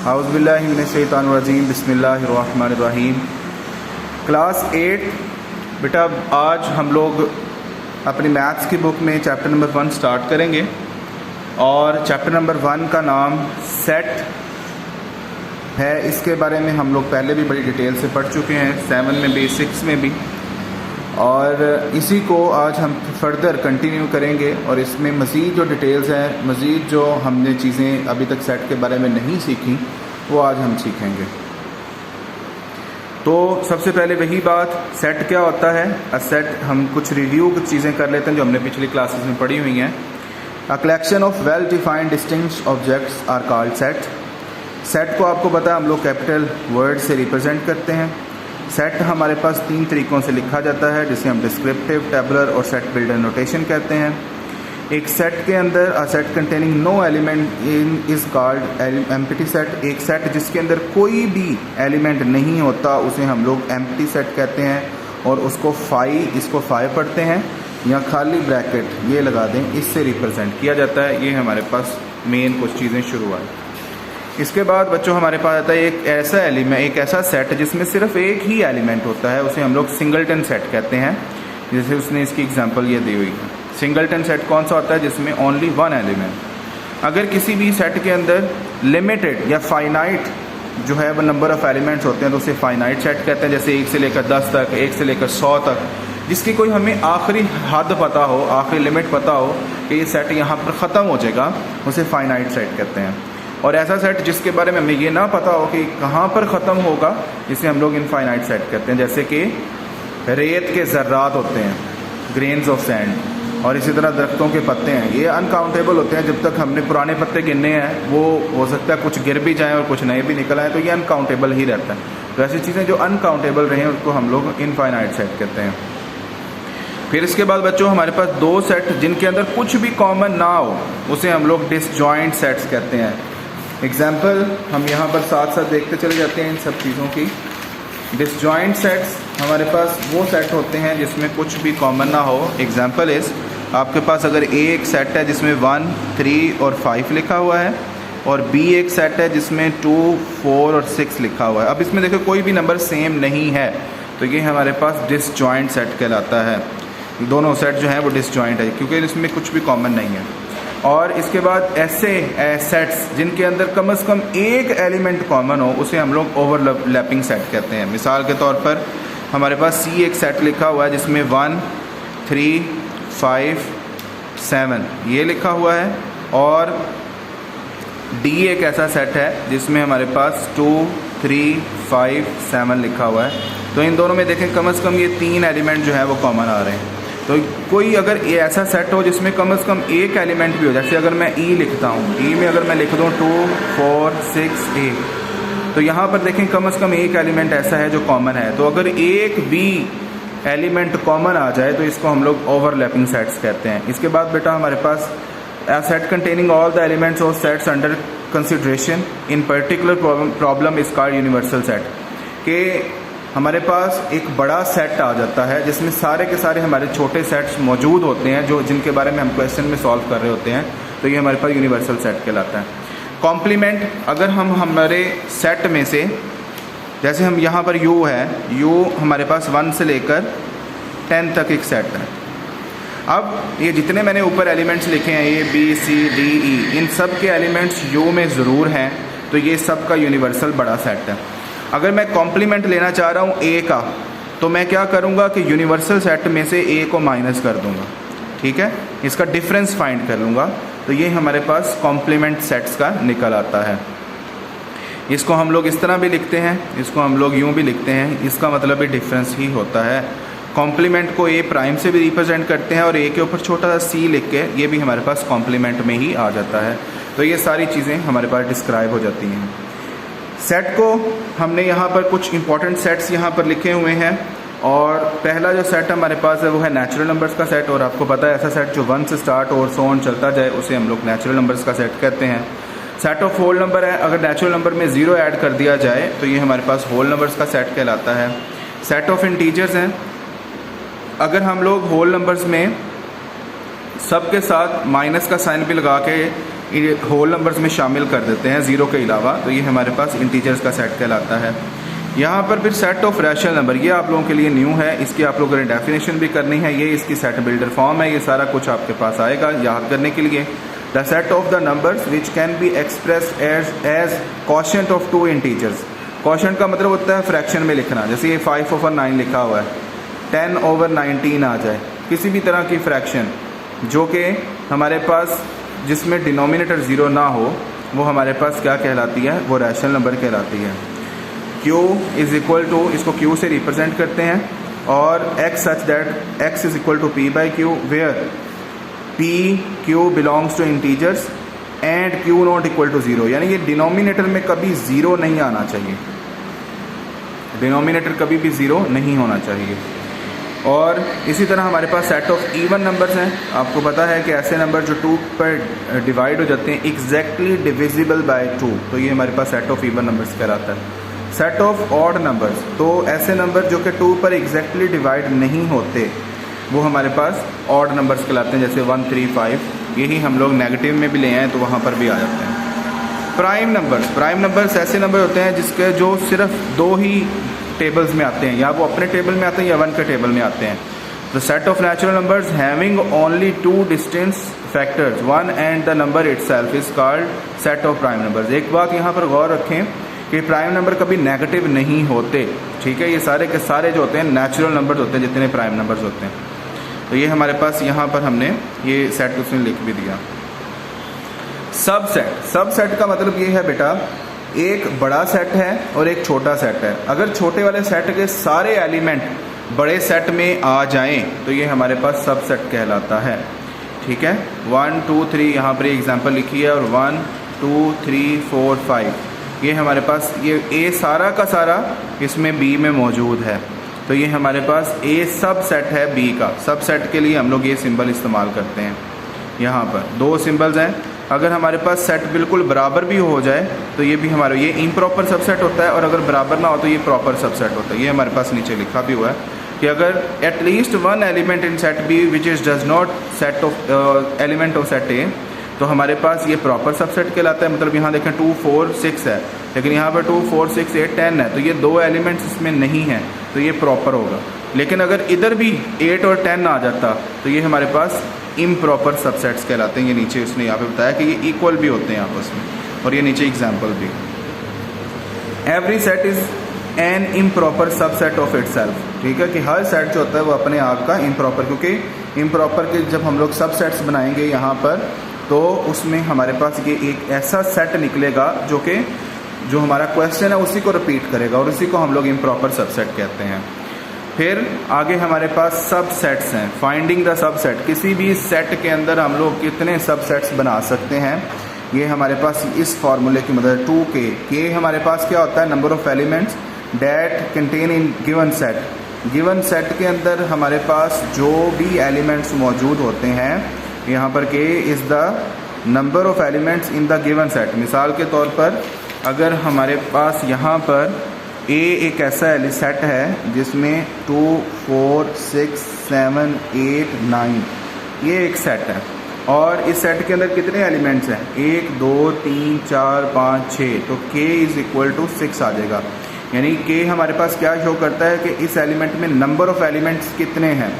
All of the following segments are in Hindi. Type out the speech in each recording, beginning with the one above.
औज़ुबिल्लाहि मिनश्शैतानिर्रजीम बिस्मिल्लाहिर्रहमानिर्रहीम। क्लास 8 बेटा, आज हम लोग अपनी मैथ्स की बुक में चैप्टर नंबर 1 स्टार्ट करेंगे और चैप्टर नंबर 1 का नाम सेट है। इसके बारे में हम लोग पहले भी बड़ी डिटेल से पढ़ चुके हैं, 7 में भी 6 में भी, और इसी को आज हम फर्दर कंटिन्यू करेंगे। और इसमें मज़ीद जो डिटेल्स हैं, मज़ीद जो हमने चीज़ें अभी तक सेट के बारे में नहीं सीखी, वो आज हम सीखेंगे। तो सबसे पहले वही बात, सेट क्या होता है। सेट हम कुछ रिव्यू कुछ चीज़ें कर लेते हैं जो हमने पिछली क्लासेस में पढ़ी हुई हैं। A collection of well defined distinct objects are called set. Set को आपको पता है हम लोग कैपिटल वर्ड से रिप्रेजेंट करते हैं। सेट हमारे पास 3 तरीक़ों से लिखा जाता है, जिसे हम डिस्क्रिप्टिव, टेबुलर और सेट बिल्डर नोटेशन कहते हैं। एक सेट के अंदर a set containing no element in is called empty set. एक सेट जिसके अंदर कोई भी एलिमेंट नहीं होता उसे हम लोग एम्प्टी सेट कहते हैं, और उसको इसको फाई पढ़ते हैं या खाली ब्रैकेट ये लगा दें, इससे रिप्रेजेंट किया जाता है। ये हमारे पास मेन कुछ चीज़ें शुरू हुआ। इसके बाद बच्चों हमारे पास आता है एक ऐसा सेट जिसमें सिर्फ एक ही एलिमेंट होता है, उसे हम लोग सिंगलटन सेट कहते हैं। जैसे उसने इसकी एग्जांपल ये दी हुई है। सिंगलटन सेट कौन सा होता है? जिसमें ओनली 1 एलिमेंट। अगर किसी भी सेट के अंदर लिमिटेड या फाइनाइट जो है वो नंबर ऑफ एलिमेंट्स होते हैं तो उसे फाइनाइट सेट कहते हैं। जैसे 1 से लेकर 10 तक, 1 से लेकर 100 तक, जिसकी कोई हमें आखिरी हद पता हो, आखिरी लिमिट पता हो कि ये सेट यहाँ पर ख़त्म हो जाएगा, उसे फाइनाइट सेट कहते हैं। और ऐसा सेट जिसके बारे में हमें ये ना पता हो कि कहाँ पर ख़त्म होगा, इसे हम लोग इनफाइनाइट सेट कहते हैं। जैसे कि रेत के ज़र्रात होते हैं, ग्रेन्स ऑफ सैंड, और इसी तरह दरख्तों के पत्ते हैं, ये अनकाउंटेबल होते हैं। जब तक हमने पुराने पत्ते गिनने हैं, वो हो सकता है कुछ गिर भी जाएं और कुछ नए भी निकल आए, तो ये अनकाउंटेबल ही रहता है। तो ऐसी चीज़ें जो अनकाउंटेबल रहें उसको हम लोग इनफाइनाइट सेट कहते हैं। फिर इसके बाद बच्चों हमारे पास 2 सेट जिनके अंदर कुछ भी कॉमन ना हो, उसे हम लोग डिसजॉइंट सेट्स कहते हैं। एग्जाम्पल हम यहाँ पर साथ साथ देखते चले जाते हैं इन सब चीज़ों की। डिसजॉइंट सेट्स हमारे पास वो सेट होते हैं जिसमें कुछ भी कॉमन ना हो। एग्जाम्पल इज़, आपके पास अगर A एक सेट है जिसमें 1, 3 और 5 लिखा हुआ है, और B एक सेट है जिसमें 2, 4 और 6 लिखा हुआ है। अब इसमें देखो कोई भी नंबर सेम नहीं है, तो ये हमारे पास डिसजॉइंट सेट कहलाता है। दोनों सेट जो हैं वो डिसजॉइंट है क्योंकि इसमें कुछ भी कॉमन नहीं है। और इसके बाद ऐसे सेट्स जिनके अंदर कम से कम एक एलिमेंट कॉमन हो, उसे हम लोग ओवरलैपिंग सेट कहते हैं। मिसाल के तौर पर हमारे पास C एक सेट लिखा हुआ है जिसमें 1, 3, 5, 7 ये लिखा हुआ है, और D एक ऐसा सेट है जिसमें हमारे पास 2, 3, 5, 7 लिखा हुआ है। तो इन दोनों में देखें कम से कम ये 3 एलिमेंट जो है वो कॉमन आ रहे हैं। तो कोई अगर ये ऐसा सेट हो जिसमें कम से कम एक एलिमेंट भी हो, जैसे अगर मैं E लिखता हूँ, E में अगर मैं लिख दूँ 2, 4, 6, 8, तो यहाँ पर देखें कम से कम एक एलिमेंट ऐसा है जो कॉमन है। तो अगर एक भी एलिमेंट कॉमन आ जाए तो इसको हम लोग ओवरलैपिंग सेट्स कहते हैं। इसके बाद बेटा हमारे पास a set containing all the elements of sets under consideration in particular problem is called universal set। के हमारे पास एक बड़ा सेट आ जाता है जिसमें सारे के सारे हमारे छोटे सेट्स मौजूद होते हैं जो जिनके बारे में हम क्वेश्चन में सॉल्व कर रहे होते हैं, तो ये हमारे पास यूनिवर्सल सेट कहलाता है। कॉम्प्लीमेंट, अगर हम हमारे सेट में से, जैसे हम यहाँ पर U है, U हमारे पास 1 से लेकर 10 तक एक सेट है। अब ये जितने मैंने ऊपर एलिमेंट्स लिखे हैं A, B, C, D, E, इन सब के एलिमेंट्स U में ज़रूर हैं, तो ये सब का यूनिवर्सल बड़ा सेट है। अगर मैं कॉम्प्लीमेंट लेना चाह रहा हूँ A का, तो मैं क्या करूँगा कि यूनिवर्सल सेट में से A को माइनस कर दूँगा, ठीक है, इसका डिफरेंस फाइंड कर लूँगा, तो ये हमारे पास कॉम्प्लीमेंट सेट्स का निकल आता है। इसको हम लोग इस तरह भी लिखते हैं, इसको हम लोग यूँ भी लिखते हैं, इसका मतलब भी डिफरेंस ही होता है। कॉम्प्लीमेंट को A प्राइम से भी रिप्रेजेंट करते हैं, और A के ऊपर छोटा सा C लिख के ये भी हमारे पास कॉम्प्लीमेंट में ही आ जाता है। तो ये सारी चीज़ें हमारे पास डिस्क्राइब हो जाती हैं। सेट को हमने यहाँ पर कुछ इंपॉर्टेंट सेट्स यहाँ पर लिखे हुए हैं, और पहला जो सेट हमारे पास है वो है नेचुरल नंबर्स का सेट। और आपको पता है ऐसा सेट जो 1 से स्टार्ट और सो ऑन चलता जाए उसे हम लोग नेचुरल नंबर्स का सेट कहते हैं। सेट ऑफ होल नंबर है, अगर नेचुरल नंबर में 0 ऐड कर दिया जाए तो ये हमारे पास होल नंबर्स का सेट कहलाता है। सेट ऑफ इंटीजर्स हैं, अगर हम लोग होल नंबर्स में सब के साथ माइनस का साइन भी लगा के होल नंबर्स में शामिल कर देते हैं ज़ीरो के अलावा, तो ये हमारे पास इंटीजर्स का सेट कहलाता है। यहाँ पर फिर सेट ऑफ रैशनल नंबर, ये आप लोगों के लिए न्यू है, इसकी आप लोगों ने डेफिनेशन भी करनी है। ये इसकी सेट बिल्डर फॉर्म है, ये सारा कुछ आपके पास आएगा याद करने के लिए। The set of the numbers which can be expressed as quotient of two integers. Quotient का मतलब होता है फ्रैक्शन में लिखना, जैसे ये 5/9 लिखा हुआ है, 10/19 आ जाए, किसी भी तरह की फ्रैक्शन जो कि हमारे पास जिसमें डिनोमिनेटर ज़ीरो ना हो, वो हमारे पास क्या कहलाती है, वो रैशनल नंबर कहलाती है। Q इज़ इक्वल टू, इसको Q से रिप्रेजेंट करते हैं, और X such that X is equal to P/Q where P/Q belongs to integers and Q not equal to zero. यानी ये डिनोमिनेटर में कभी ज़ीरो नहीं आना चाहिए, डिनोमिनेटर कभी भी ज़ीरो नहीं होना चाहिए। और इसी तरह हमारे पास सेट ऑफ इवन नंबर्स हैं। आपको पता है कि ऐसे नंबर जो 2 पर डिवाइड हो जाते हैं एग्जैक्टली डिविजिबल बाय 2, तो ये हमारे पास सेट ऑफ इवन नंबर्स कहलाता है। सेट ऑफ ऑड नंबर्स, तो ऐसे नंबर जो कि 2 पर एग्जैक्टली डिवाइड नहीं होते, वो हमारे पास ऑड नंबर्स कहलाते हैं, जैसे 1, 3, 5। यही हम लोग नेगेटिव में भी ले आए तो वहाँ पर भी आ जाते हैं। प्राइम नंबर्स, प्राइम नंबर्स ऐसे नंबर होते हैं जिसके जो सिर्फ 2 ही टेबल्स में आते हैं, या वो अपने टेबल में आते हैं या 1 के टेबल में आते हैं। The set of natural numbers having only 2 distinct factors 1 and the number itself is called set of prime numbers. एक बात यहाँ पर गौर रखें कि प्राइम नंबर कभी नेगेटिव नहीं होते, ठीक है। ये सारे के सारे जो होते हैं नेचुरल नंबर्स होते हैं, जितने प्राइम नंबर्स होते हैं। तो ये हमारे पास यहाँ पर हमने ये सेट उसने लिख भी दिया। सबसेट, सबसेट का मतलब ये है बेटा, एक बड़ा सेट है और एक छोटा सेट है। अगर छोटे वाले सेट के सारे एलिमेंट बड़े सेट में आ जाएं तो ये हमारे पास सबसेट कहलाता है, ठीक है। 1, 2, 3 यहाँ पर एग्जांपल लिखी है, और 1, 2, 3, 4, 5 ये हमारे पास, ये ए सारा का सारा इसमें बी में मौजूद है, तो ये हमारे पास ए सबसेट है बी का। सबसेट के लिए हम लोग ये सिंबल इस्तेमाल करते हैं। यहाँ पर 2 सिंबल्स हैं। अगर हमारे पास सेट बिल्कुल बराबर भी हो जाए तो ये भी हमारा, ये इम्प्रॉपर सबसेट होता है, और अगर बराबर ना हो तो ये प्रॉपर सबसेट होता है। ये हमारे पास नीचे लिखा भी हुआ है कि अगर at least 1 element in set B which is does not set of element of set A, तो हमारे पास ये प्रॉपर सबसेट कहलाता है। मतलब यहाँ देखें 2, 4, 6 है, लेकिन यहाँ पर 2, 4, 6, 8, 10 है, तो ये 2 एलिमेंट्स इसमें नहीं हैं, तो ये प्रॉपर होगा। लेकिन अगर इधर भी 8 और 10 आ जाता तो ये हमारे पास इम्प्रॉपर सबसेट्स कहलाते हैं। ये नीचे उसने यहाँ पे बताया कि ये इक्वल भी होते हैं आपस में, और ये नीचे एग्जाम्पल भी। Every set is an improper subset of itself, ठीक है, कि हर सेट जो होता है वो अपने आप का इम्प्रॉपर, क्योंकि इम्प्रॉपर के जब हम लोग सबसेट्स बनाएंगे यहाँ पर, तो उसमें हमारे पास ये एक ऐसा सेट निकलेगा जो कि जो हमारा क्वेश्चन है उसी को रिपीट करेगा, और उसी को हम लोग इम्प्रॉपर सबसेट कहते हैं। फिर आगे हमारे पास सबसेट्स हैं। फाइंडिंग द सबसेट, किसी भी सेट के अंदर हम लोग कितने सबसेट्स बना सकते हैं, ये हमारे पास इस फार्मूले की मदद 2k, के हमारे पास क्या होता है, number of elements that contain in given set. Given set के अंदर हमारे पास जो भी एलिमेंट्स मौजूद होते हैं, यहाँ पर k is the number of elements in the given set. मिसाल के तौर पर अगर हमारे पास यहाँ पर A एक ऐसा सेट है जिसमें 2, 4, 6, 7, 8, 9 ये एक सेट है, और इस सेट के अंदर कितने एलिमेंट्स हैं, 1, 2, 3, 4, 5, 6, तो k इज़ इक्वल टू 6 आ जाएगा। यानी k हमारे पास क्या शो करता है कि इस एलिमेंट में नंबर ऑफ एलिमेंट्स कितने हैं।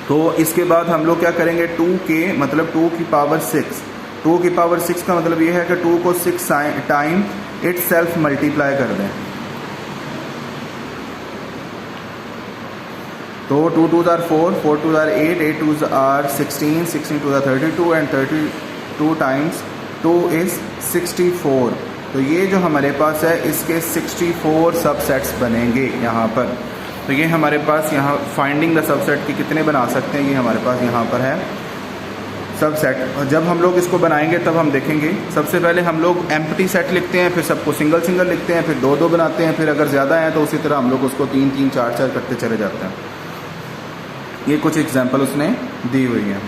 तो इसके बाद हम लोग क्या करेंगे, 2k मतलब 2 की पावर 6, 2 की पावर 6 का मतलब ये है कि 2 को 6 टाइम इट सेल्फ मल्टीप्लाई कर दें, तो 2 2s are 4, 4 2s are 8, 8 2s are 16, 16 2s are 32, and 32 times 2 is 64। तो ये जो हमारे पास है इसके 64 सबसेट्स बनेंगे यहाँ पर। तो ये हमारे पास यहाँ फाइंडिंग द सबसेट की कितने बना सकते हैं, ये हमारे पास यहाँ पर है सबसेट। जब हम लोग इसको बनाएंगे तब हम देखेंगे। सबसे पहले हम लोग एम्प्टी सेट लिखते हैं, फिर सबको सिंगल सिंगल लिखते हैं, फिर 2 2 बनाते हैं, फिर अगर ज़्यादा है तो उसी तरह हम लोग उसको 3 3 4 4 करते चले जाते हैं। ये कुछ एग्जाम्पल उसने दी हुई हैं।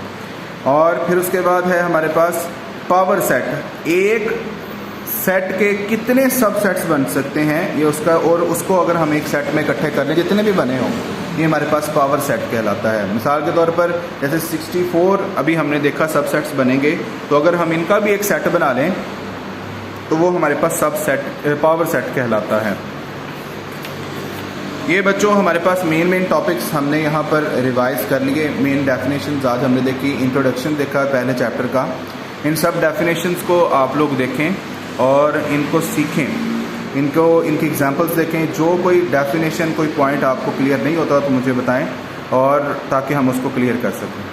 और फिर उसके बाद है हमारे पास पावर सेट। एक सेट के कितने सब सेट्स बन सकते हैं ये उसका, और उसको अगर हम एक सेट में इकट्ठे कर लें जितने भी बने हों, ये हमारे पास पावर सेट कहलाता है। मिसाल के तौर पर जैसे 64 अभी हमने देखा सब सेट्स बनेंगे, तो अगर हम इनका भी एक सेट बना लें तो वो हमारे पास सब सेट पावर सेट कहलाता है। ये बच्चों हमारे पास मेन टॉपिक्स हमने यहाँ पर रिवाइज कर लिए। मेन डेफिनेशंस आज हमने देखी, इंट्रोडक्शन देखा पहले चैप्टर का। इन सब डेफिनेशंस को आप लोग देखें और इनको सीखें, इनकी एग्जांपल्स देखें। जो कोई डेफिनेशन कोई पॉइंट आपको क्लियर नहीं होता तो मुझे बताएं, और ताकि हम उसको क्लियर कर सकें।